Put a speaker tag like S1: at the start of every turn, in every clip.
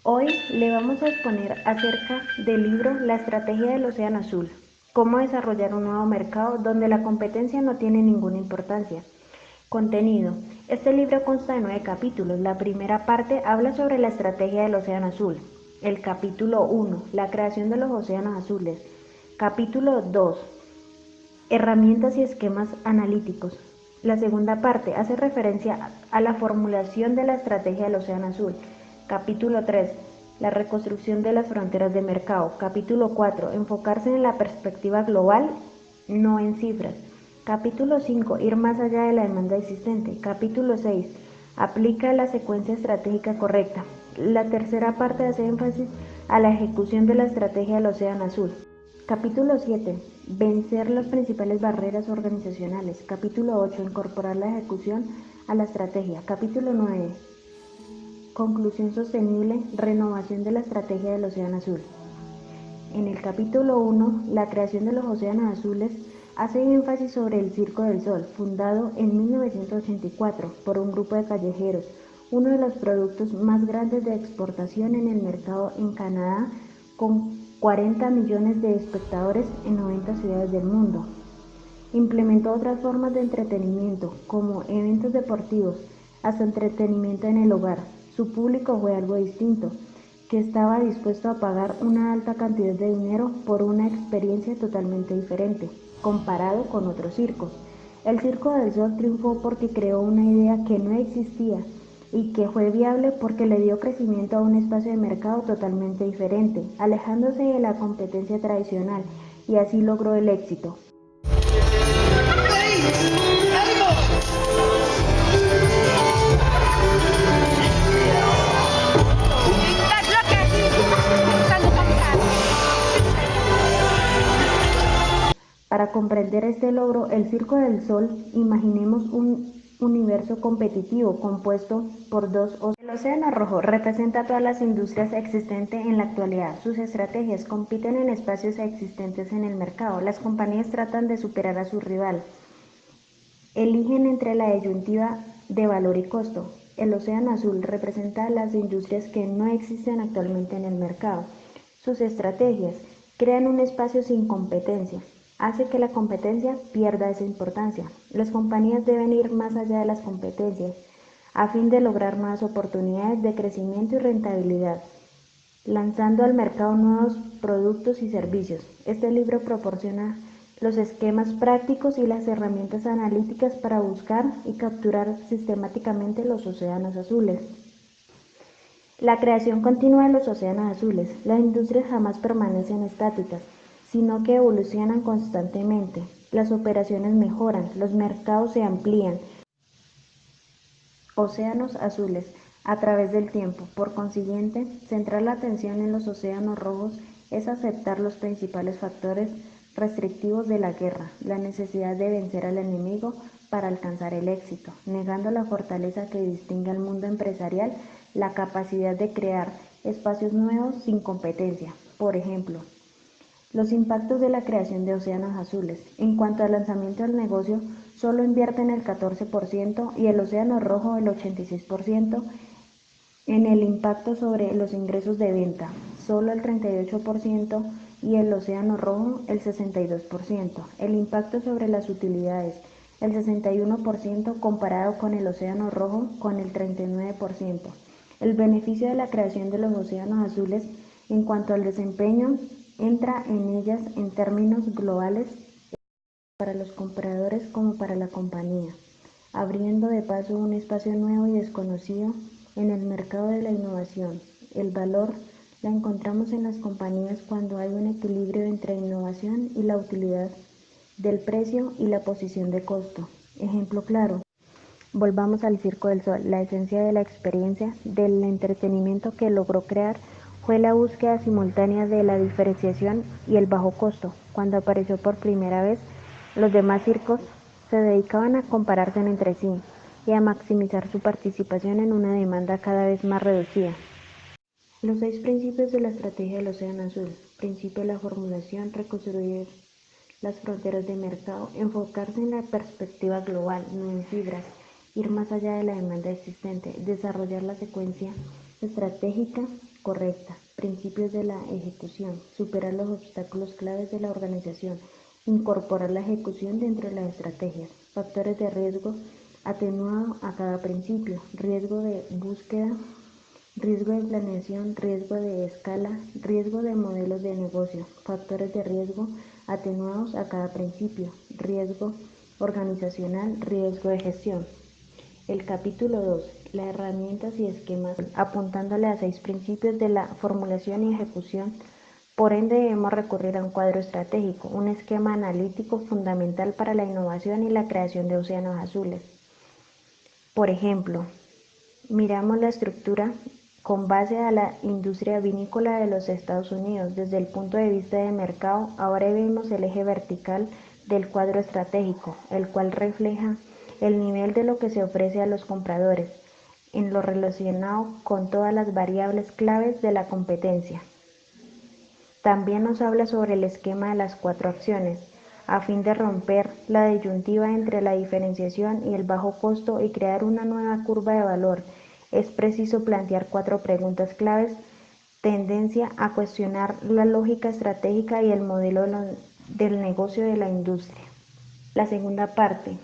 S1: Hoy le vamos a exponer acerca del libro La estrategia del océano azul, cómo desarrollar un nuevo mercado donde la competencia no tiene ninguna importancia. Contenido. Este libro consta de 9 capítulos. La primera parte habla sobre la estrategia del océano azul. El capítulo 1, la creación de los océanos azules. Capítulo 2, herramientas y esquemas analíticos. La segunda parte hace referencia a la formulación de la estrategia del océano azul. Capítulo 3, la reconstrucción de las fronteras de mercado. Capítulo 4, enfocarse en la perspectiva global, no en cifras. Capítulo 5, ir más allá de la demanda existente. Capítulo 6, aplica la secuencia estratégica correcta. La tercera parte hace énfasis a la ejecución de la estrategia del océano azul. Capítulo 7, vencer las principales barreras organizacionales. Capítulo 8, incorporar la ejecución a la estrategia. Capítulo 9, conclusión sostenible, renovación de la estrategia del océano azul. En el capítulo 1, la creación de los océanos azules, hace énfasis sobre el Circo del Sol, fundado en 1984 por un grupo de callejeros, uno de los productos más grandes de exportación en el mercado en Canadá, con 40 millones de espectadores en 90 ciudades del mundo. Implementó otras formas de entretenimiento, como eventos deportivos, hasta entretenimiento en el hogar. Su público fue algo distinto, que estaba dispuesto a pagar una alta cantidad de dinero por una experiencia totalmente diferente, comparado con otros circos. El Circo del Sol triunfó porque creó una idea que no existía y que fue viable porque le dio crecimiento a un espacio de mercado totalmente diferente, alejándose de la competencia tradicional, y así logró el éxito. Para comprender este logro, el Circo del Sol, imaginemos un universo competitivo compuesto por dos océanos. El océano rojo representa todas las industrias existentes en la actualidad. Sus estrategias compiten en espacios existentes en el mercado. Las compañías tratan de superar a su rival. Eligen entre la disyuntiva de valor y costo. El océano azul representa las industrias que no existen actualmente en el mercado. Sus estrategias crean un espacio sin competencia, hace que la competencia pierda esa importancia. Las compañías deben ir más allá de las competencias a fin de lograr nuevas oportunidades de crecimiento y rentabilidad, lanzando al mercado nuevos productos y servicios. Este libro proporciona los esquemas prácticos y las herramientas analíticas para buscar y capturar sistemáticamente los océanos azules. La creación continua de los océanos azules. Las industrias jamás permanecen estáticas, sino que evolucionan constantemente. Las operaciones mejoran, los mercados se amplían. Océanos azules a través del tiempo. Por consiguiente, centrar la atención en los océanos rojos es aceptar los principales factores restrictivos de la guerra, la necesidad de vencer al enemigo para alcanzar el éxito, negando la fortaleza que distingue al mundo empresarial, la capacidad de crear espacios nuevos sin competencia. Por ejemplo, los impactos de la creación de océanos azules. En cuanto al lanzamiento del negocio, solo invierten el 14% y el océano rojo el 86%. En el impacto sobre los ingresos de venta, solo el 38% y el océano rojo el 62%. El impacto sobre las utilidades, el 61% comparado con el océano rojo con el 39%. El beneficio de la creación de los océanos azules en cuanto al desempeño entra en ellas en términos globales para los compradores como para la compañía, abriendo de paso un espacio nuevo y desconocido en el mercado de la innovación. El valor la encontramos en las compañías cuando hay un equilibrio entre innovación y la utilidad del precio y la posición de costo. Ejemplo claro. Volvamos al Circo del Sol. La esencia de la experiencia del entretenimiento que logró crear fue la búsqueda simultánea de la diferenciación y el bajo costo. Cuando apareció por primera vez, los demás circos se dedicaban a compararse entre sí y a maximizar su participación en una demanda cada vez más reducida. Los 6 principios de la estrategia del océano azul. Principio de la formulación, reconstruir las fronteras de mercado, enfocarse en la perspectiva global, no en fibras, ir más allá de la demanda existente, desarrollar la secuencia Estratégica correcta. Principios de la ejecución. Superar los obstáculos claves de la organización. Incorporar la ejecución dentro de las estrategias. Factores de riesgo atenuado a cada principio. Riesgo de búsqueda, riesgo de planeación, riesgo de escala, riesgo de modelos de negocio. Factores de riesgo atenuados a cada principio. Riesgo organizacional, riesgo de gestión. El capítulo 2. Las herramientas y esquemas, apuntándole a 6 principios de la formulación y ejecución. Por ende, debemos recurrir a un cuadro estratégico, un esquema analítico fundamental para la innovación y la creación de océanos azules. Por ejemplo, miramos la estructura con base a la industria vinícola de los Estados Unidos. Desde el punto de vista de mercado, ahora vemos el eje vertical del cuadro estratégico, el cual refleja el nivel de lo que se ofrece a los compradores, en lo relacionado con todas las variables claves de la competencia. También nos habla sobre el esquema de las 4 acciones, a fin de romper la disyuntiva entre la diferenciación y el bajo costo y crear una nueva curva de valor. Es preciso plantear 4 preguntas claves, tendencia a cuestionar la lógica estratégica y el modelo del negocio de la industria. La segunda parte,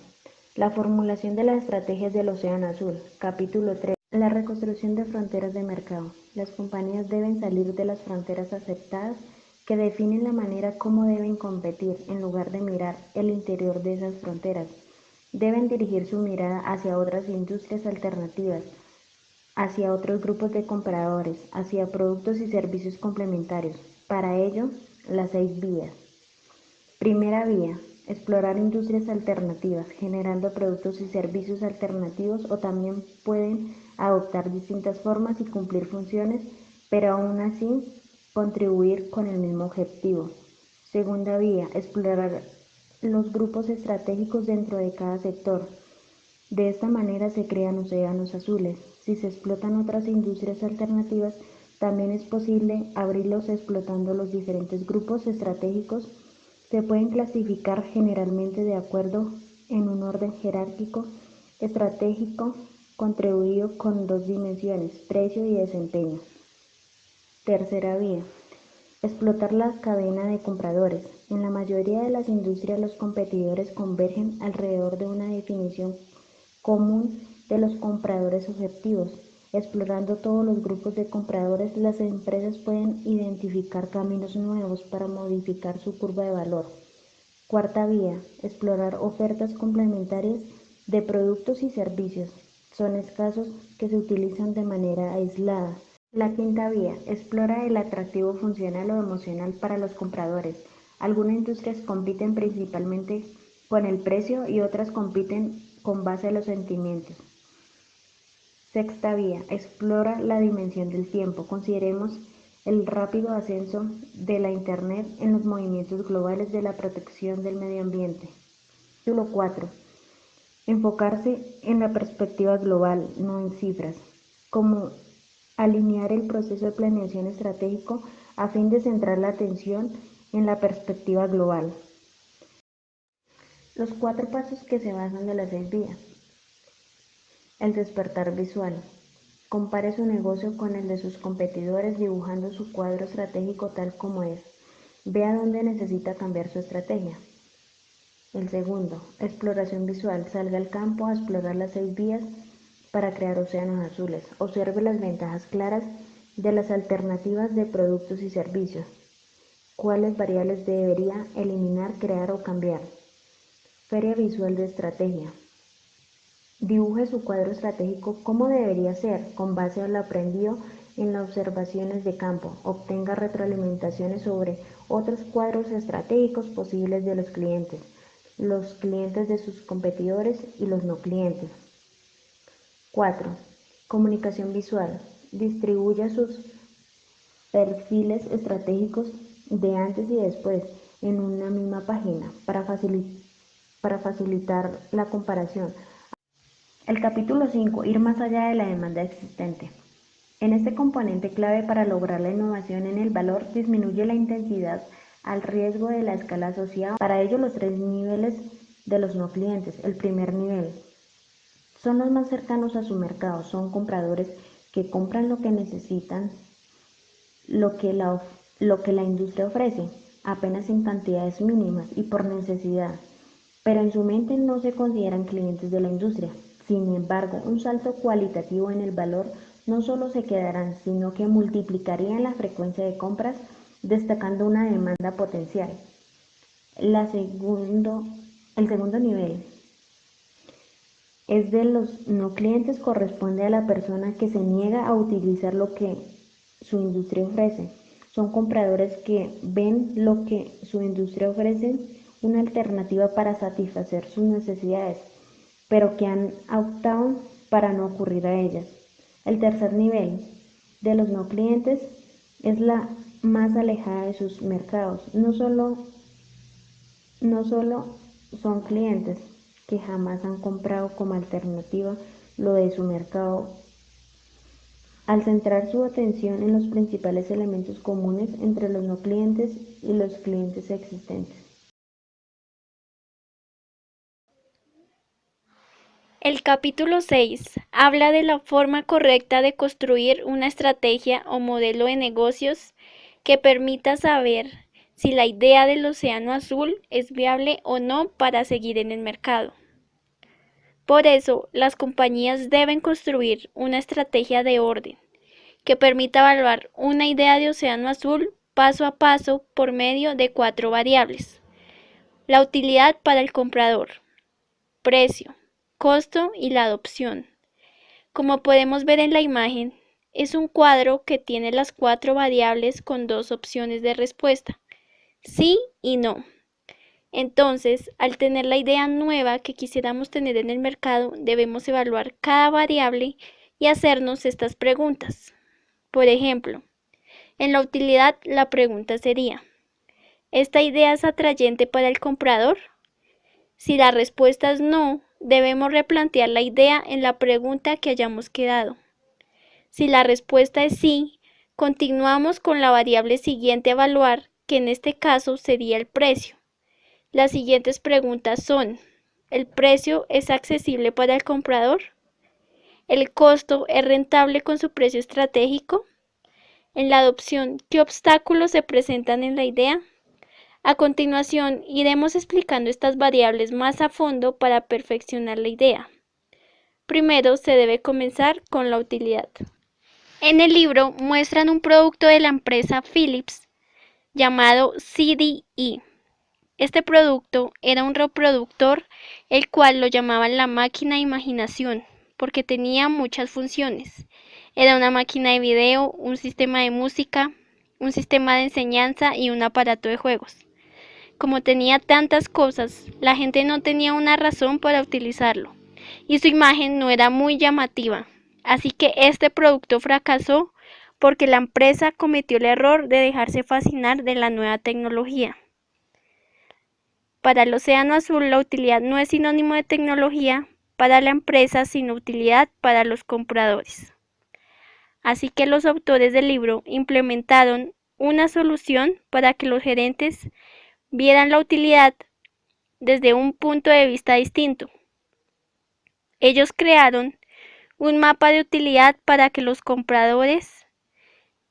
S1: la formulación de las estrategias del Océano Azul. Capítulo 3. La reconstrucción de fronteras de mercado. Las compañías deben salir de las fronteras aceptadas que definen la manera como deben competir, en lugar de mirar el interior de esas fronteras. Deben dirigir su mirada hacia otras industrias alternativas, hacia otros grupos de compradores, hacia productos y servicios complementarios. Para ello, las 6 vías. Primera vía, explorar industrias alternativas, generando productos y servicios alternativos, o también pueden adoptar distintas formas y cumplir funciones, pero aún así contribuir con el mismo objetivo. Segunda vía, explorar los grupos estratégicos dentro de cada sector. De esta manera se crean océanos azules. Si se explotan otras industrias alternativas, también es posible abrirlos explotando los diferentes grupos estratégicos. Se pueden clasificar generalmente de acuerdo en un orden jerárquico estratégico contribuido con 2 dimensiones, precio y desempeño. Tercera vía, explotar la cadena de compradores. En la mayoría de las industrias los competidores convergen alrededor de una definición común de los compradores objetivos. Explorando todos los grupos de compradores, las empresas pueden identificar caminos nuevos para modificar su curva de valor. Cuarta vía, explorar ofertas complementarias de productos y servicios. Son escasos que se utilizan de manera aislada. La quinta vía, explora el atractivo funcional o emocional para los compradores. Algunas industrias compiten principalmente con el precio y otras compiten con base a los sentimientos. Sexta vía, explora la dimensión del tiempo. Consideremos el rápido ascenso de la Internet en los movimientos globales de la protección del medio ambiente. Título 4. Enfocarse en la perspectiva global, no en cifras. Como alinear el proceso de planeación estratégico a fin de centrar la atención en la perspectiva global. Los 4 pasos que se basan de las 6 vías. El despertar visual. Compare su negocio con el de sus competidores dibujando su cuadro estratégico tal como es. Vea dónde necesita cambiar su estrategia. El segundo, exploración visual. Salga al campo a explorar las 6 vías para crear océanos azules. Observe las ventajas claras de las alternativas de productos y servicios. ¿Cuáles variables debería eliminar, crear o cambiar? Feria visual de estrategia. Dibuje su cuadro estratégico como debería ser, con base a lo aprendido en las observaciones de campo. Obtenga retroalimentaciones sobre otros cuadros estratégicos posibles de los clientes de sus competidores y los no clientes. 4. Comunicación visual. Distribuya sus perfiles estratégicos de antes y después en una misma página para facilitar la comparación. El capítulo 5. Ir más allá de la demanda existente. En este componente clave para lograr la innovación en el valor, disminuye la intensidad al riesgo de la escala asociada. Para ello, los 3 niveles de los no clientes. El primer nivel son los más cercanos a su mercado, son compradores que compran lo que necesitan, lo que la industria ofrece, apenas en cantidades mínimas y por necesidad, pero en su mente no se consideran clientes de la industria. Sin embargo, un salto cualitativo en el valor no solo se quedarán, sino que multiplicarían la frecuencia de compras, destacando una demanda potencial. El segundo nivel es de los no clientes, corresponde a la persona que se niega a utilizar lo que su industria ofrece. Son compradores que ven lo que su industria ofrece una alternativa para satisfacer sus necesidades, pero que han optado para no ocurrir a ellas. El tercer nivel de los no clientes es la más alejada de sus mercados. No solo son clientes que jamás han comprado como alternativa lo de su mercado, al centrar su atención en los principales elementos comunes entre los no clientes y los clientes existentes.
S2: El capítulo 6 habla de la forma correcta de construir una estrategia o modelo de negocios que permita saber si la idea del océano azul es viable o no para seguir en el mercado. Por eso, las compañías deben construir una estrategia de orden que permita evaluar una idea de océano azul paso a paso por medio de 4 variables. La utilidad para el comprador, precio, costo y la adopción. Como podemos ver en la imagen, es un cuadro que tiene las 4 variables con 2 opciones de respuesta, sí y no. Entonces, al tener la idea nueva que quisiéramos tener en el mercado, debemos evaluar cada variable y hacernos estas preguntas. Por ejemplo, en la utilidad la pregunta sería, ¿esta idea es atrayente para el comprador? Si la respuesta es no, debemos replantear la idea en la pregunta que hayamos quedado. Si la respuesta es sí, continuamos con la variable siguiente a evaluar, que en este caso sería el precio. Las siguientes preguntas son, ¿el precio es accesible para el comprador? ¿El costo es rentable con su precio estratégico? En la adopción, ¿qué obstáculos se presentan en la idea? A continuación, iremos explicando estas variables más a fondo para perfeccionar la idea. Primero, se debe comenzar con la utilidad. En el libro muestran un producto de la empresa Philips llamado CDE. Este producto era un reproductor, el cual lo llamaban la máquina de imaginación, porque tenía muchas funciones. Era una máquina de video, un sistema de música, un sistema de enseñanza y un aparato de juegos. Como tenía tantas cosas, la gente no tenía una razón para utilizarlo, y su imagen no era muy llamativa. Así que este producto fracasó porque la empresa cometió el error de dejarse fascinar de la nueva tecnología. Para el océano azul, la utilidad no es sinónimo de tecnología para la empresa, sino utilidad para los compradores. Así que los autores del libro implementaron una solución para que los gerentes vieran la utilidad desde un punto de vista distinto. Ellos crearon un mapa de utilidad para que los compradores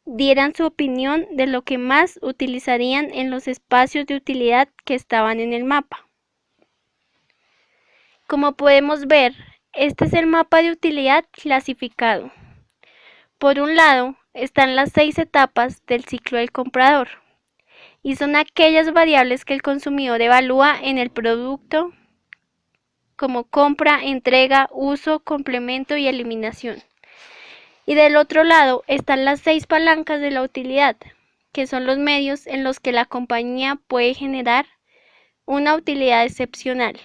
S2: dieran su opinión de lo que más utilizarían en los espacios de utilidad que estaban en el mapa. Como podemos ver, este es el mapa de utilidad clasificado. Por un lado, están las 6 etapas del ciclo del comprador, y son aquellas variables que el consumidor evalúa en el producto, como compra, entrega, uso, complemento y eliminación. Y del otro lado están las 6 palancas de la utilidad, que son los medios en los que la compañía puede generar una utilidad excepcional.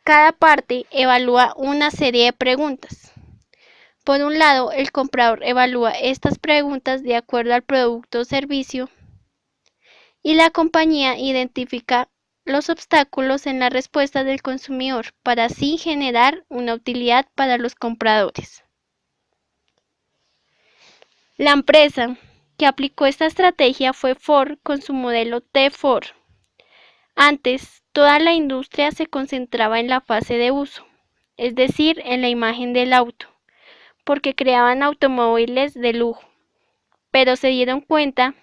S2: Cada parte evalúa una serie de preguntas. Por un lado, el comprador evalúa estas preguntas de acuerdo al producto o servicio y la compañía identifica los obstáculos en la respuesta del consumidor para así generar una utilidad para los compradores. La empresa que aplicó esta estrategia fue Ford con su modelo T-Ford. Antes, toda la industria se concentraba en la fase de uso, es decir, en la imagen del auto. porque creaban automóviles de lujo, pero se dieron cuenta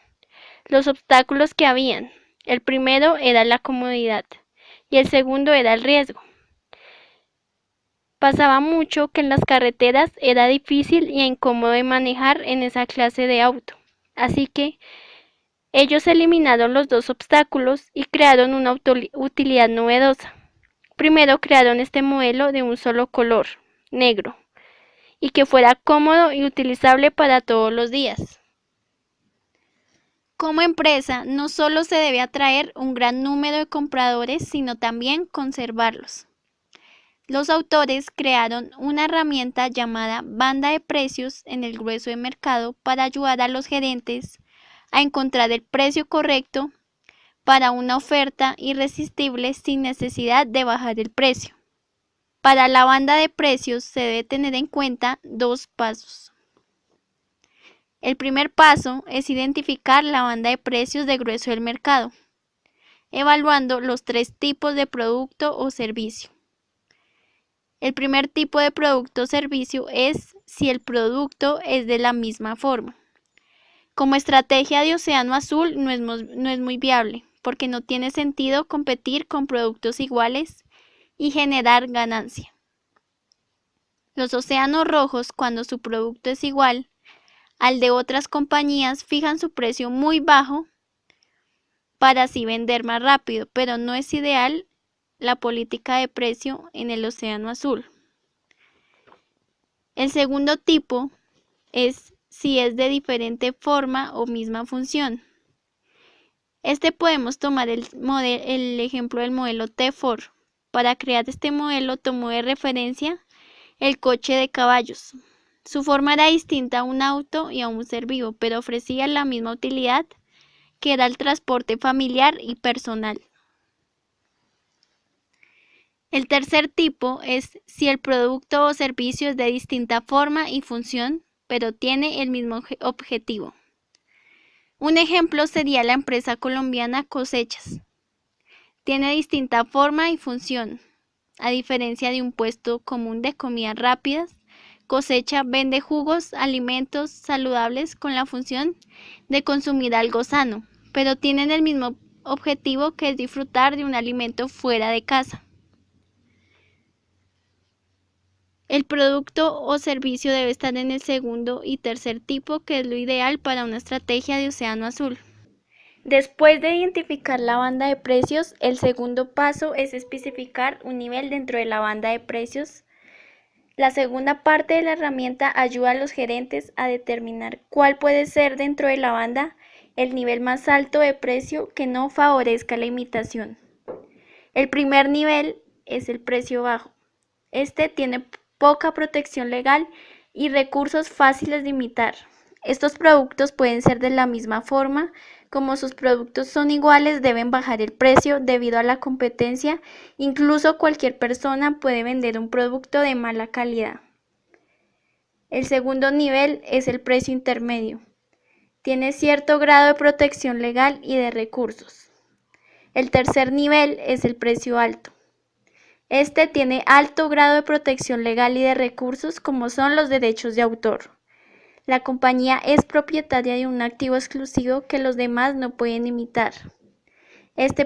S2: los obstáculos que habían. El primero era la comodidad y el segundo era el riesgo. Pasaba mucho que en las carreteras era difícil y incómodo de manejar en esa clase de auto. Así que ellos eliminaron los dos obstáculos y crearon una utilidad novedosa. Primero crearon este modelo de un solo color, negro, y que fuera cómodo y utilizable para todos los días. Como empresa, no solo se debe atraer un gran número de compradores, sino también conservarlos. Los autores crearon una herramienta llamada banda de precios en el grueso de mercado para ayudar a los gerentes a encontrar el precio correcto para una oferta irresistible sin necesidad de bajar el precio. Para la banda de precios se debe tener en cuenta dos pasos. El primer paso es identificar la banda de precios de grueso del mercado, evaluando los tres tipos de producto o servicio. El primer tipo de producto o servicio es si el producto es de la misma forma. Como estrategia de Océano Azul no es muy viable, porque no tiene sentido competir con productos iguales y generar ganancia. Los océanos rojos, cuando su producto es igual al de otras compañías, fijan su precio muy bajo para así vender más rápido, pero no es ideal la política de precio en el Océano Azul. El segundo tipo es si es de diferente forma o misma función. Podemos tomar el ejemplo del modelo T-Ford. Para crear este modelo tomó de referencia el coche de caballos. Su forma era distinta a un auto y a un ser vivo, pero ofrecía la misma utilidad, que era el transporte familiar y personal. El tercer tipo es si el producto o servicio es de distinta forma y función, pero tiene el mismo objetivo. Un ejemplo sería la empresa colombiana Cosechas. Tiene distinta forma y función. A diferencia de un puesto común de comidas rápidas, Cosecha vende jugos, alimentos saludables con la función de consumir algo sano, pero tienen el mismo objetivo, que es disfrutar de un alimento fuera de casa. El producto o servicio debe estar en el segundo y tercer tipo, que es lo ideal para una estrategia de Océano Azul. Después de identificar la banda de precios, el segundo paso es especificar un nivel dentro de la banda de precios. La segunda parte de la herramienta ayuda a los gerentes a determinar cuál puede ser dentro de la banda el nivel más alto de precio que no favorezca la imitación. El primer nivel es el precio bajo. Tiene poca protección legal y recursos fáciles de imitar. Estos productos pueden ser de la misma forma. Como sus productos son iguales, deben bajar el precio debido a la competencia. Incluso cualquier persona puede vender un producto de mala calidad. El segundo nivel es el precio intermedio. Tiene cierto grado de protección legal y de recursos. El tercer nivel es el precio alto. Tiene alto grado de protección legal y de recursos, como son los derechos de autor. La compañía es propietaria de un activo exclusivo que los demás no pueden imitar.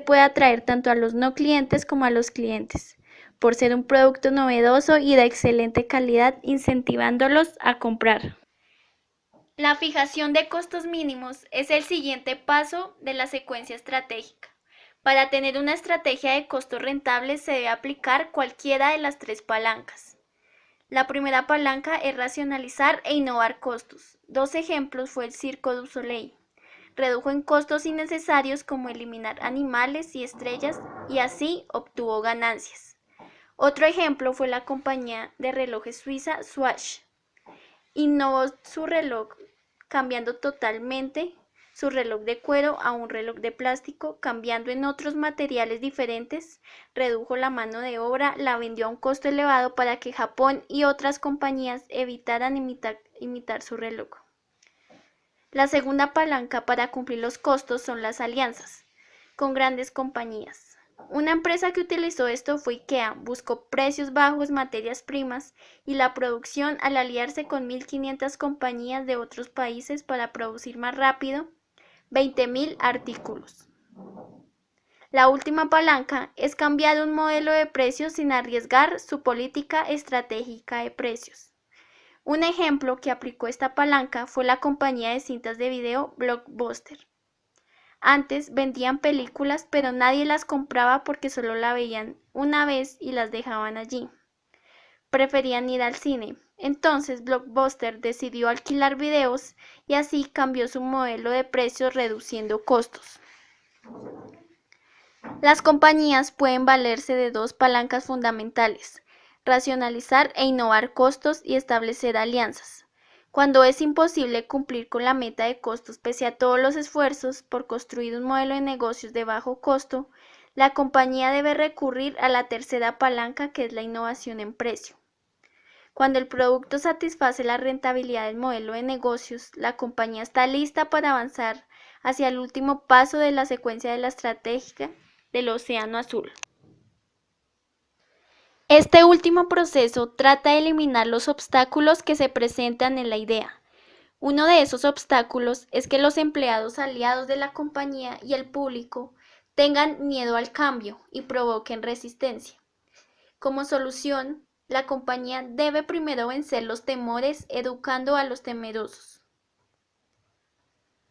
S2: Puede atraer tanto a los no clientes como a los clientes, por ser un producto novedoso y de excelente calidad, incentivándolos a comprar. La fijación de costos mínimos es el siguiente paso de la secuencia estratégica. Para tener una estrategia de costos rentables se debe aplicar cualquiera de las tres palancas. La primera palanca es racionalizar e innovar costos. Dos ejemplos fue el Cirque du Soleil. Redujo en costos innecesarios como eliminar animales y estrellas y así obtuvo ganancias. Otro ejemplo fue la compañía de relojes suiza Swatch. Innovó su reloj cambiando totalmente su reloj de cuero a un reloj de plástico, cambiando en otros materiales diferentes, redujo la mano de obra, la vendió a un costo elevado para que Japón y otras compañías evitaran imitar su reloj. La segunda palanca para cumplir los costos son las alianzas con grandes compañías. Una empresa que utilizó esto fue IKEA, buscó precios bajos, materias primas y la producción al aliarse con 1.500 compañías de otros países para producir más rápido 20.000 artículos. La última palanca es cambiar un modelo de precios sin arriesgar su política estratégica de precios. Un ejemplo que aplicó esta palanca fue la compañía de cintas de video Blockbuster. Antes vendían películas, pero nadie las compraba porque solo la veían una vez y las dejaban allí. Preferían ir al cine. Entonces Blockbuster decidió alquilar videos y así cambió su modelo de precios reduciendo costos. Las compañías pueden valerse de dos palancas fundamentales: racionalizar e innovar costos y establecer alianzas. Cuando es imposible cumplir con la meta de costos pese a todos los esfuerzos por construir un modelo de negocios de bajo costo, la compañía debe recurrir a la tercera palanca, que es la innovación en precio. Cuando el producto satisface la rentabilidad del modelo de negocios, la compañía está lista para avanzar hacia el último paso de la secuencia de la estrategia del Océano Azul. Este último proceso trata de eliminar los obstáculos que se presentan en la idea. Uno de esos obstáculos es que los empleados aliados de la compañía y el público tengan miedo al cambio y provoquen resistencia. Como solución, la compañía debe primero vencer los temores educando a los temerosos.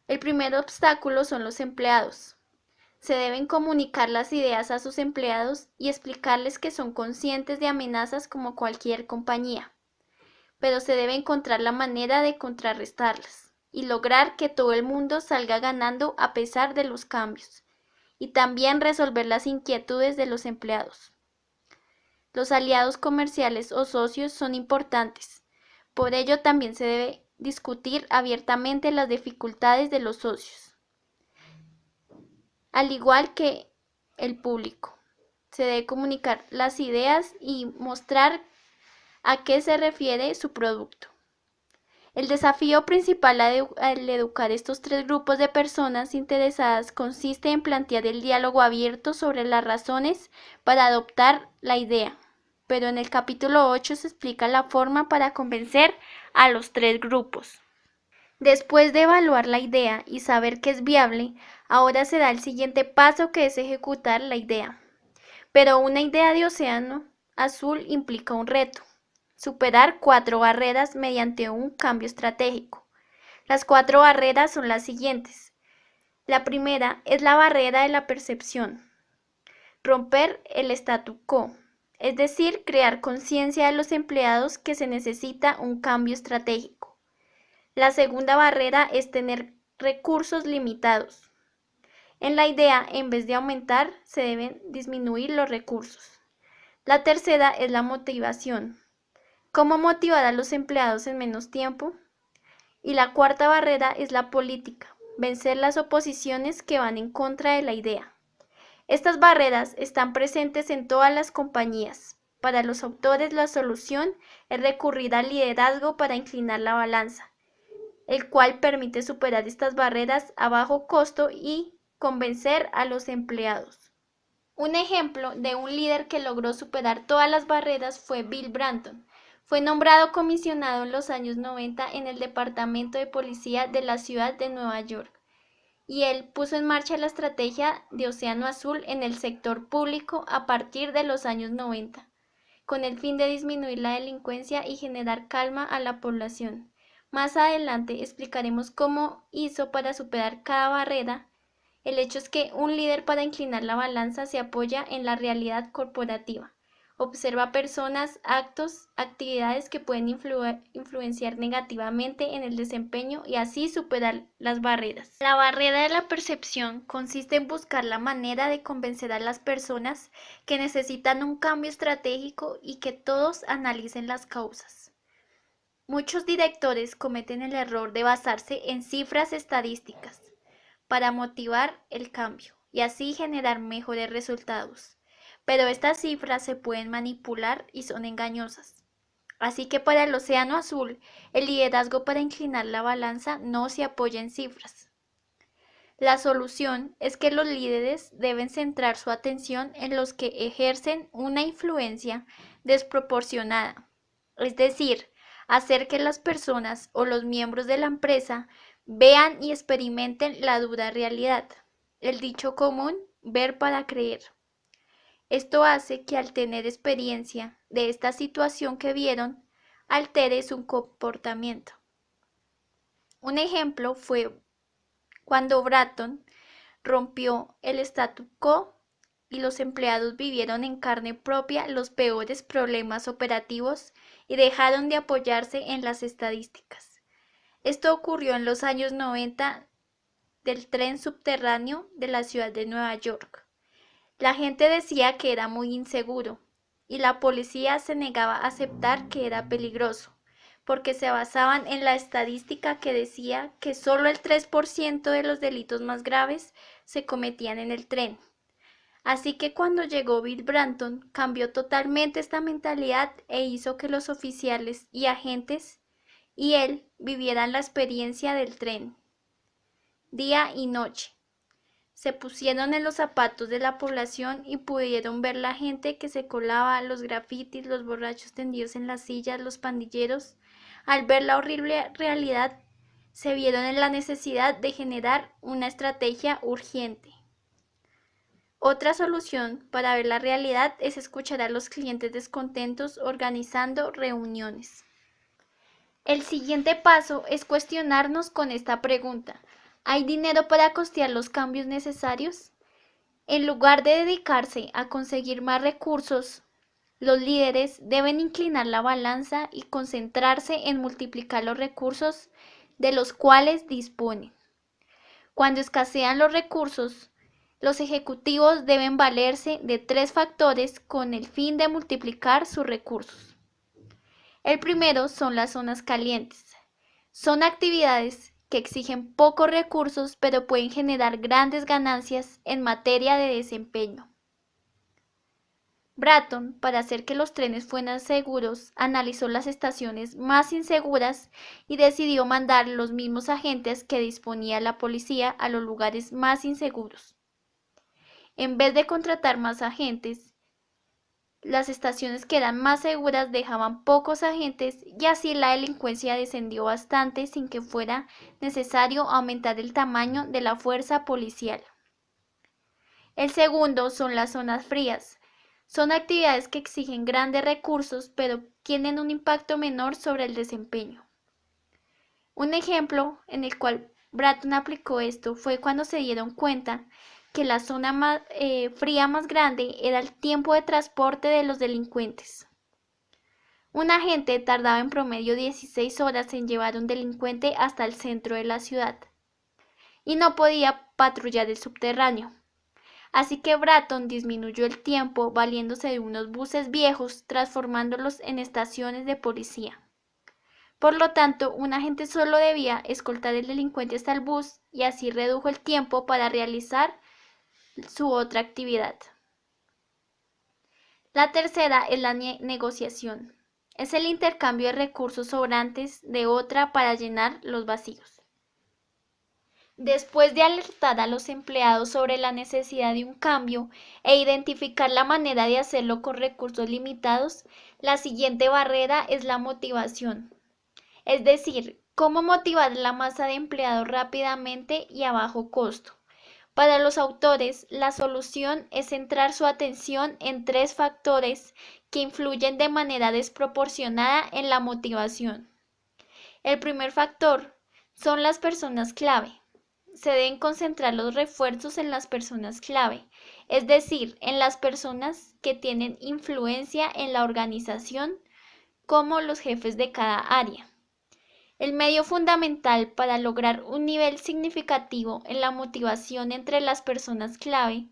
S2: El primer obstáculo son los empleados. Se deben comunicar las ideas a sus empleados y explicarles que son conscientes de amenazas como cualquier compañía, pero se debe encontrar la manera de contrarrestarlas y lograr que todo el mundo salga ganando a pesar de los cambios, y también resolver las inquietudes de los empleados. Los aliados comerciales o socios son importantes, por ello también se debe discutir abiertamente las dificultades de los socios. Al igual que el público, se debe comunicar las ideas y mostrar a qué se refiere su producto. El desafío principal al educar estos tres grupos de personas interesadas consiste en plantear el diálogo abierto sobre las razones para adoptar la idea, pero en el capítulo 8 se explica la forma para convencer a los tres grupos. Después de evaluar la idea y saber que es viable, ahora se da el siguiente paso, que es ejecutar la idea. Pero una idea de Océano Azul implica un reto: superar 4 barreras mediante un cambio estratégico. Las 4 barreras son las siguientes. La primera es la barrera de la percepción. Romper el statu quo, es decir, crear conciencia de los empleados que se necesita un cambio estratégico. La segunda barrera es tener recursos limitados. En la idea, en vez de aumentar, se deben disminuir los recursos. La tercera es la motivación. ¿Cómo motivar a los empleados en menos tiempo? Y la cuarta barrera es la política, vencer las oposiciones que van en contra de la idea. Estas barreras están presentes en todas las compañías. Para los autores, la solución es recurrir al liderazgo para inclinar la balanza, el cual permite superar estas barreras a bajo costo y convencer a los empleados. Un ejemplo de un líder que logró superar todas las barreras fue Bill Branton. Fue nombrado comisionado en los años 90 en el Departamento de Policía de la ciudad de Nueva York, y él puso en marcha la estrategia de Océano Azul en el sector público a partir de los años 90, con el fin de disminuir la delincuencia y generar calma a la población. Más adelante explicaremos cómo hizo para superar cada barrera. El hecho es que un líder, para inclinar la balanza, se apoya en la realidad corporativa. Observa personas, actos, actividades que pueden influenciar negativamente en el desempeño y así superar las barreras. La barrera de la percepción consiste en buscar la manera de convencer a las personas que necesitan un cambio estratégico y que todos analicen las causas. Muchos directores cometen el error de basarse en cifras estadísticas para motivar el cambio y así generar mejores resultados. Pero estas cifras se pueden manipular y son engañosas. Así que para el Océano Azul, el liderazgo para inclinar la balanza no se apoya en cifras. La solución es que los líderes deben centrar su atención en los que ejercen una influencia desproporcionada, es decir, hacer que las personas o los miembros de la empresa vean y experimenten la dura realidad. El dicho común, ver para creer. Esto hace que al tener experiencia de esta situación que vieron, altere su comportamiento. Un ejemplo fue cuando Bratton rompió el statu quo y los empleados vivieron en carne propia los peores problemas operativos y dejaron de apoyarse en las estadísticas. Esto ocurrió en los años 90 del tren subterráneo de la ciudad de Nueva York. La gente decía que era muy inseguro y la policía se negaba a aceptar que era peligroso, porque se basaban en la estadística que decía que solo el 3% de los delitos más graves se cometían en el tren. Así que cuando llegó Bill Bratton, cambió totalmente esta mentalidad e hizo que los oficiales y agentes y él vivieran la experiencia del tren, día y noche. Se pusieron en los zapatos de la población y pudieron ver la gente que se colaba, los grafitis, los borrachos tendidos en las sillas, los pandilleros. Al ver la horrible realidad, se vieron en la necesidad de generar una estrategia urgente. Otra solución para ver la realidad es escuchar a los clientes descontentos organizando reuniones. El siguiente paso es cuestionarnos con esta pregunta: ¿hay dinero para costear los cambios necesarios? En lugar de dedicarse a conseguir más recursos, los líderes deben inclinar la balanza y concentrarse en multiplicar los recursos de los cuales disponen. Cuando escasean los recursos, los ejecutivos deben valerse de 3 factores con el fin de multiplicar sus recursos. El primero son las zonas calientes. Son actividades que exigen pocos recursos pero pueden generar grandes ganancias en materia de desempeño. Bratton, para hacer que los trenes fueran seguros, analizó las estaciones más inseguras y decidió mandar los mismos agentes que disponía la policía a los lugares más inseguros. En vez de contratar más agentes, las estaciones que eran más seguras dejaban pocos agentes y así la delincuencia descendió bastante sin que fuera necesario aumentar el tamaño de la fuerza policial. El segundo son las zonas frías. Son actividades que exigen grandes recursos pero tienen un impacto menor sobre el desempeño. Un ejemplo en el cual Bratton aplicó esto fue cuando se dieron cuenta que la zona fría más grande era el tiempo de transporte de los delincuentes. Un agente tardaba en promedio 16 horas en llevar a un delincuente hasta el centro de la ciudad y no podía patrullar el subterráneo. Así que Bratton disminuyó el tiempo valiéndose de unos buses viejos, transformándolos en estaciones de policía. Por lo tanto, un agente solo debía escoltar al delincuente hasta el bus y así redujo el tiempo para realizar su otra actividad. La tercera es la negociación. Es el intercambio de recursos sobrantes de otra para llenar los vacíos. Después de alertar a los empleados sobre la necesidad de un cambio e identificar la manera de hacerlo con recursos limitados, la siguiente barrera es la motivación. Es decir, cómo motivar la masa de empleados rápidamente y a bajo costo. Para los autores, la solución es centrar su atención en 3 factores que influyen de manera desproporcionada en la motivación. El primer factor son las personas clave. Se deben concentrar los refuerzos en las personas clave, es decir, en las personas que tienen influencia en la organización, como los jefes de cada área. El medio fundamental para lograr un nivel significativo en la motivación entre las personas clave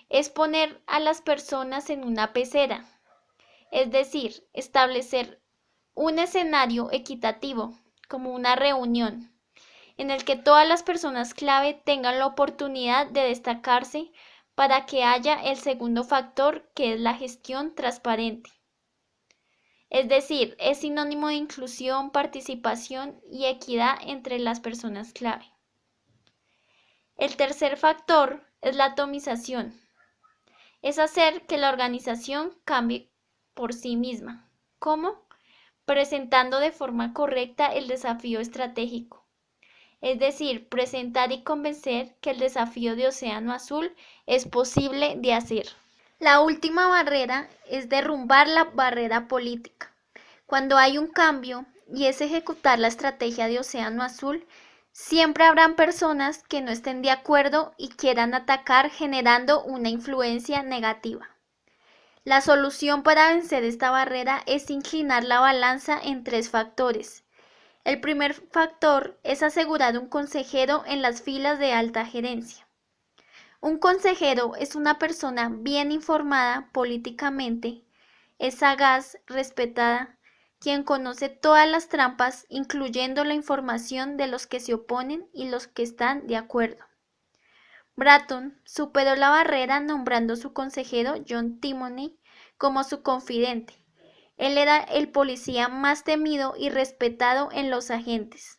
S2: es poner a las personas en una pecera, es decir, establecer un escenario equitativo, como una reunión, en el que todas las personas clave tengan la oportunidad de destacarse para que haya el segundo factor, que es la gestión transparente. Es decir, es sinónimo de inclusión, participación y equidad entre las personas clave. El tercer factor es la atomización. Es hacer que la organización cambie por sí misma. ¿Cómo? Presentando de forma correcta el desafío estratégico. Es decir, presentar y convencer que el desafío de Océano Azul es posible de hacer. La última barrera es derrumbar la barrera política. Cuando hay un cambio y es ejecutar la estrategia de Océano Azul, siempre habrán personas que no estén de acuerdo y quieran atacar generando una influencia negativa. La solución para vencer esta barrera es inclinar la balanza en tres factores. El primer factor es asegurar un consejero en las filas de alta gerencia. Un consejero es una persona bien informada políticamente, es sagaz, respetada, quien conoce todas las trampas, incluyendo la información de los que se oponen y los que están de acuerdo. Bratton superó la barrera nombrando su consejero John Timoney como su confidente. Él era el policía más temido y respetado en los agentes.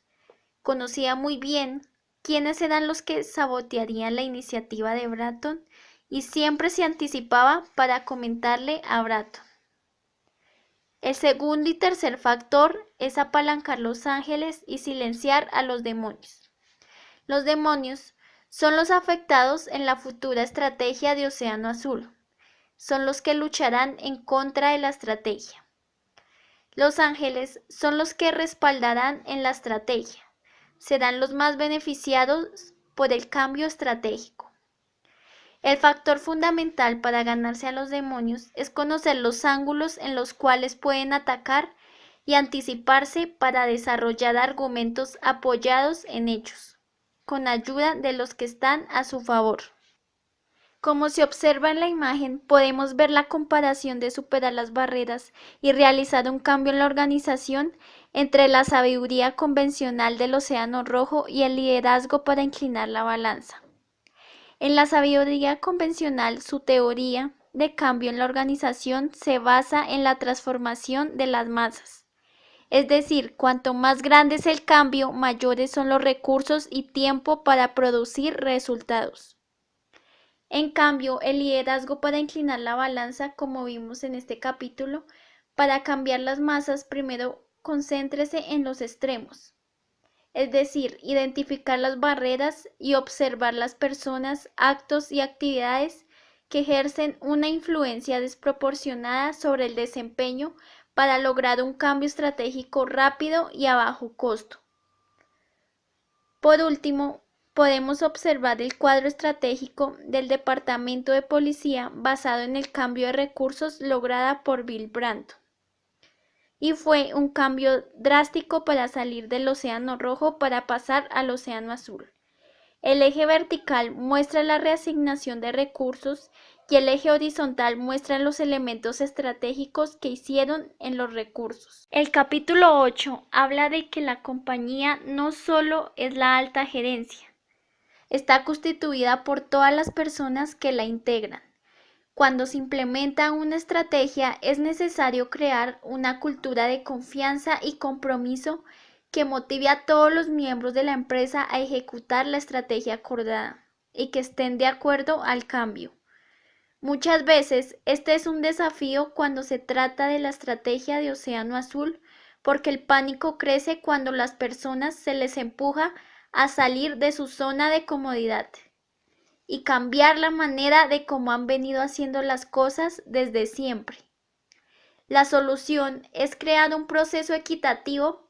S2: Conocía muy bien quiénes eran los que sabotearían la iniciativa de Bratton y siempre se anticipaba para comentarle a Bratton. El segundo y tercer factor es apalancar los ángeles y silenciar a los demonios. Los demonios son los afectados en la futura estrategia de Océano Azul. Son los que lucharán en contra de la estrategia. Los ángeles son los que respaldarán en la estrategia. Serán los más beneficiados por el cambio estratégico. El factor fundamental para ganarse a los demonios es conocer los ángulos en los cuales pueden atacar y anticiparse para desarrollar argumentos apoyados en hechos, con ayuda de los que están a su favor. Como se observa en la imagen, podemos ver la comparación de superar las barreras y realizar un cambio en la organización entre la sabiduría convencional del Océano Rojo y el liderazgo para inclinar la balanza. En la sabiduría convencional, su teoría de cambio en la organización se basa en la transformación de las masas. Es decir, cuanto más grande es el cambio, mayores son los recursos y tiempo para producir resultados. En cambio, el liderazgo para inclinar la balanza, como vimos en este capítulo, para cambiar las masas, primero concéntrese en los extremos, es decir, identificar las barreras y observar las personas, actos y actividades que ejercen una influencia desproporcionada sobre el desempeño para lograr un cambio estratégico rápido y a bajo costo. Por último, podemos observar el cuadro estratégico del Departamento de Policía basado en el cambio de recursos lograda por Bill Bratton. Y fue un cambio drástico para salir del Océano Rojo para pasar al Océano Azul. El eje vertical muestra la reasignación de recursos y el eje horizontal muestra los elementos estratégicos que hicieron en los recursos. El capítulo 8 habla de que la compañía no solo es la alta gerencia, está constituida por todas las personas que la integran. Cuando se implementa una estrategia, es necesario crear una cultura de confianza y compromiso que motive a todos los miembros de la empresa a ejecutar la estrategia acordada y que estén de acuerdo al cambio. Muchas veces este es un desafío cuando se trata de la estrategia de Océano Azul, porque el pánico crece cuando las personas se les empuja a salir de su zona de comodidad y cambiar la manera de cómo han venido haciendo las cosas desde siempre. La solución es crear un proceso equitativo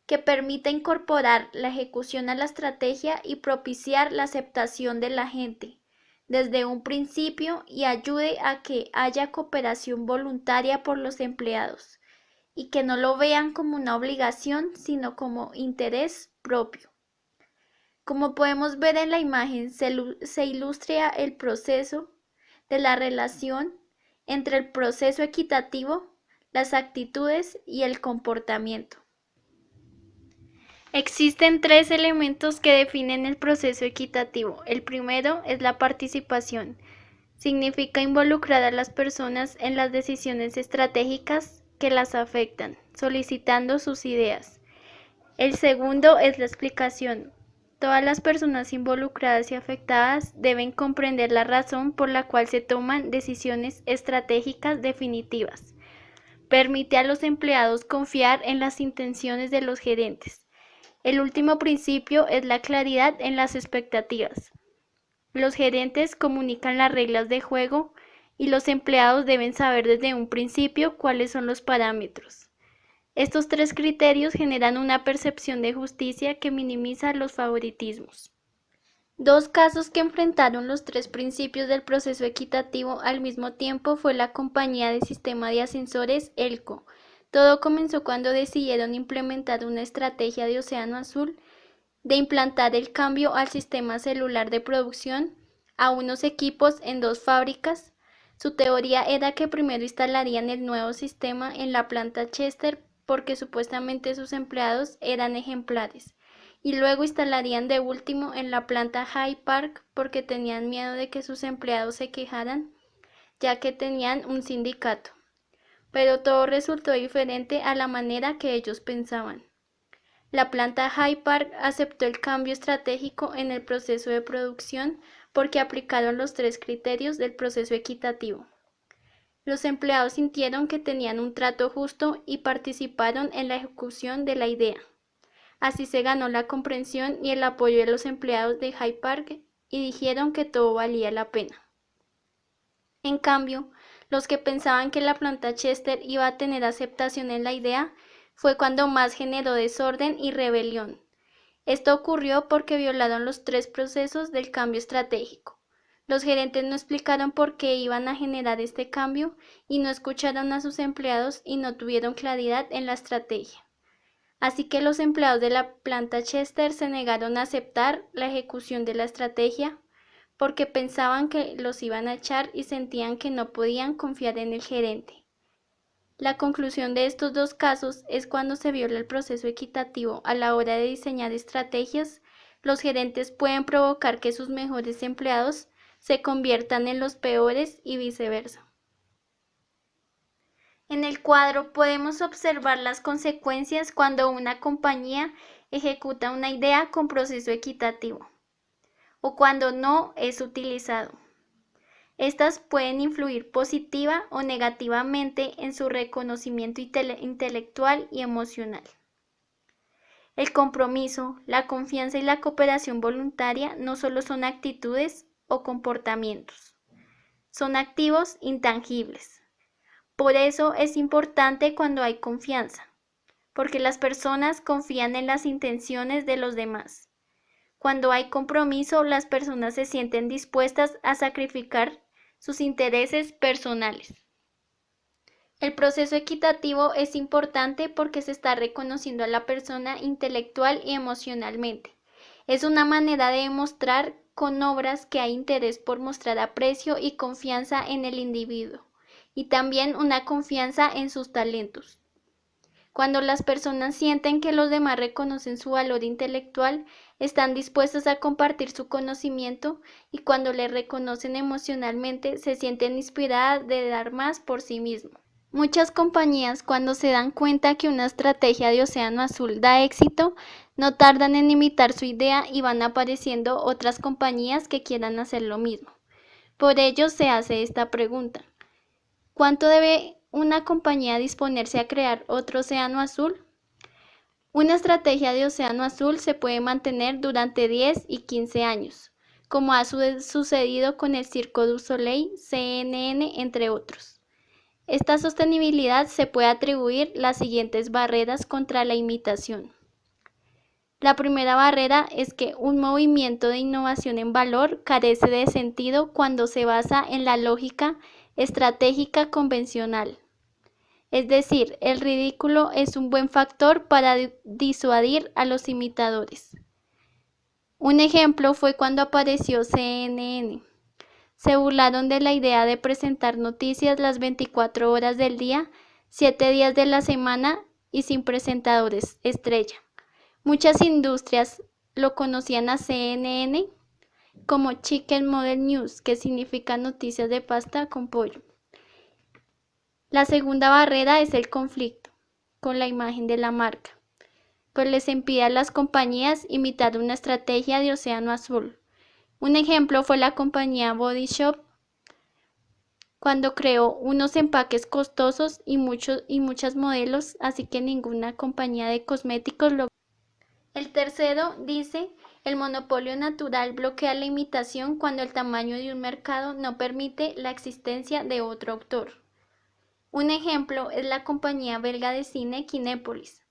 S2: que permita incorporar la ejecución a la estrategia y propiciar la aceptación de la gente desde un principio y ayude a que haya cooperación voluntaria por los empleados y que no lo vean como una obligación, sino como interés propio. Como podemos ver en la imagen, se ilustra el proceso de la relación entre el proceso equitativo, las actitudes y el comportamiento. Existen tres elementos que definen el proceso equitativo. El primero es la participación. Significa involucrar a las personas en las decisiones estratégicas que las afectan, solicitando sus ideas. El segundo es la explicación. Todas las personas involucradas y afectadas deben comprender la razón por la cual se toman decisiones estratégicas definitivas. Permite a los empleados confiar en las intenciones de los gerentes. El último principio es la claridad en las expectativas. Los gerentes comunican las reglas de juego y los empleados deben saber desde un principio cuáles son los parámetros. Estos tres criterios generan una percepción de justicia que minimiza los favoritismos. Dos casos que enfrentaron los tres principios del proceso equitativo al mismo tiempo fue la compañía de sistema de ascensores Elco. Todo comenzó cuando decidieron implementar una estrategia de Océano Azul de implantar el cambio al sistema celular de producción a unos equipos en dos fábricas. Su teoría era que primero instalarían el nuevo sistema en la planta Chester porque supuestamente sus empleados eran ejemplares, y luego instalarían de último en la planta Hyde Park porque tenían miedo de que sus empleados se quejaran, ya que tenían un sindicato. Pero todo resultó diferente a la manera que ellos pensaban. La planta Hyde Park aceptó el cambio estratégico en el proceso de producción porque aplicaron los tres criterios del proceso equitativo. Los empleados sintieron que tenían un trato justo y participaron en la ejecución de la idea. Así se ganó la comprensión y el apoyo de los empleados de Hyde Park y dijeron que todo valía la pena. En cambio, los que pensaban que la planta Chester iba a tener aceptación en la idea fue cuando más generó desorden y rebelión. Esto ocurrió porque violaron los tres procesos del cambio estratégico. Los gerentes no explicaron por qué iban a generar este cambio y no escucharon a sus empleados y no tuvieron claridad en la estrategia. Así que los empleados de la planta Chester se negaron a aceptar la ejecución de la estrategia porque pensaban que los iban a echar y sentían que no podían confiar en el gerente. La conclusión de estos dos casos es cuando se viola el proceso equitativo a la hora de diseñar estrategias, los gerentes pueden provocar que sus mejores empleados se conviertan en los peores y viceversa. En el cuadro podemos observar las consecuencias cuando una compañía ejecuta una idea con proceso equitativo o cuando no es utilizado. Estas pueden influir positiva o negativamente en su reconocimiento intelectual y emocional. El compromiso, la confianza y la cooperación voluntaria no solo son actitudes o comportamientos, son activos intangibles. Por eso es importante cuando hay confianza, porque las personas confían en las intenciones de los demás. Cuando hay compromiso, las personas se sienten dispuestas a sacrificar sus intereses personales. El proceso equitativo es importante porque se está reconociendo a la persona intelectual y emocionalmente. Es una manera de demostrar con obras que hay interés por mostrar aprecio y confianza en el individuo, y también una confianza en sus talentos. Cuando las personas sienten que los demás reconocen su valor intelectual, están dispuestas a compartir su conocimiento y cuando le reconocen emocionalmente, se sienten inspiradas de dar más por sí mismos. Muchas compañías, cuando se dan cuenta que una estrategia de Océano Azul da éxito, no tardan en imitar su idea y van apareciendo otras compañías que quieran hacer lo mismo. Por ello se hace esta pregunta: ¿cuánto debe una compañía disponerse a crear otro Océano Azul? Una estrategia de Océano Azul se puede mantener durante 10 y 15 años, como ha sucedido con el Cirque du Soleil, CNN, entre otros. Esta sostenibilidad se puede atribuir las siguientes barreras contra la imitación. La primera barrera es que un movimiento de innovación en valor carece de sentido cuando se basa en la lógica estratégica convencional. Es decir, el ridículo es un buen factor para disuadir a los imitadores. Un ejemplo fue cuando apareció CNN. Se burlaron de la idea de presentar noticias las 24 horas del día, 7 días de la semana y sin presentadores estrella. Muchas industrias lo conocían a CNN como Chicken Model News, que significa noticias de pasta con pollo. La segunda barrera es el conflicto con la imagen de la marca. pues les impide a las compañías imitar una estrategia de océano azul. Un ejemplo fue la compañía Body Shop, cuando creó unos empaques costosos y muchos modelos, así que ninguna compañía de cosméticos lo. El tercero dice, el monopolio natural bloquea la imitación cuando el tamaño de un mercado no permite la existencia de otro autor. Un ejemplo es la compañía belga de cine Kinépolis.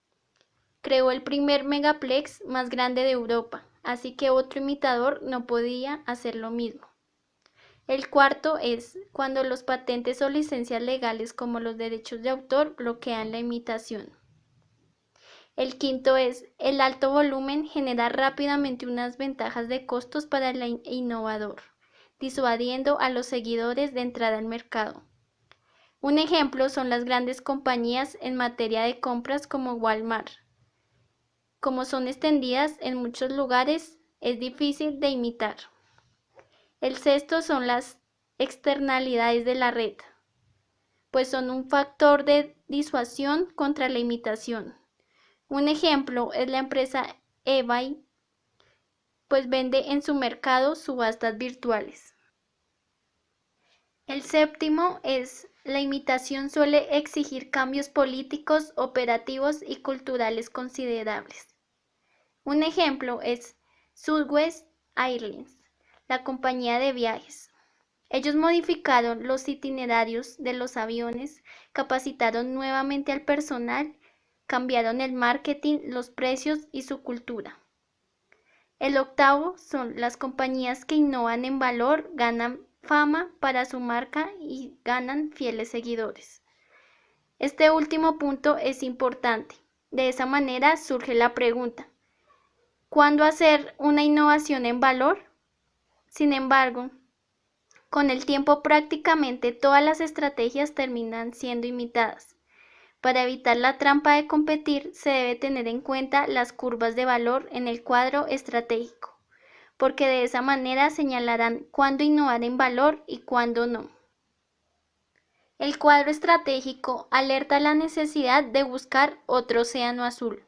S2: Creó el primer megaplex más grande de Europa, así que otro imitador no podía hacer lo mismo. El cuarto es cuando los patentes o licencias legales como los derechos de autor bloquean la imitación. El quinto es el alto volumen genera rápidamente unas ventajas de costos para el innovador, disuadiendo a los seguidores de entrar al mercado. Un ejemplo son las grandes compañías en materia de compras como Walmart. Como son extendidas en muchos lugares, es difícil de imitar. El sexto son las externalidades de la red, pues son un factor de disuasión contra la imitación. Un ejemplo es la empresa eBay, pues vende en su mercado subastas virtuales. El séptimo es la imitación suele exigir cambios políticos, operativos y culturales considerables. Un ejemplo es Southwest Airlines, la compañía de viajes. Ellos modificaron los itinerarios de los aviones, capacitaron nuevamente al personal, cambiaron el marketing, los precios y su cultura. El octavo son las compañías que innovan en valor, ganan fama para su marca y ganan fieles seguidores. Este último punto es importante. De esa manera surge la pregunta, ¿cuándo hacer una innovación en valor? Sin embargo, con el tiempo prácticamente todas las estrategias terminan siendo imitadas. Para evitar la trampa de competir, se debe tener en cuenta las curvas de valor en el cuadro estratégico, porque de esa manera señalarán cuándo innovar en valor y cuándo no. El cuadro estratégico alerta la necesidad de buscar otro océano azul.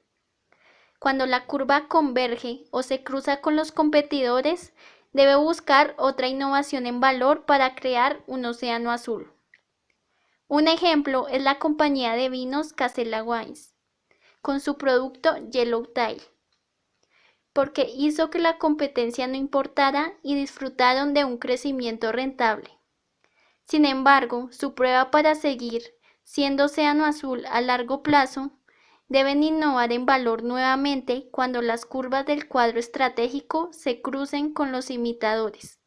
S2: Cuando la curva converge o se cruza con los competidores, debe buscar otra innovación en valor para crear un océano azul. Un ejemplo es la compañía de vinos Casella Wines, con su producto Yellowtail, porque hizo que la competencia no importara y disfrutaron de un crecimiento rentable. Sin embargo, su prueba para seguir siendo océano azul a largo plazo deben innovar en valor nuevamente cuando las curvas del cuadro estratégico se crucen con los imitadores.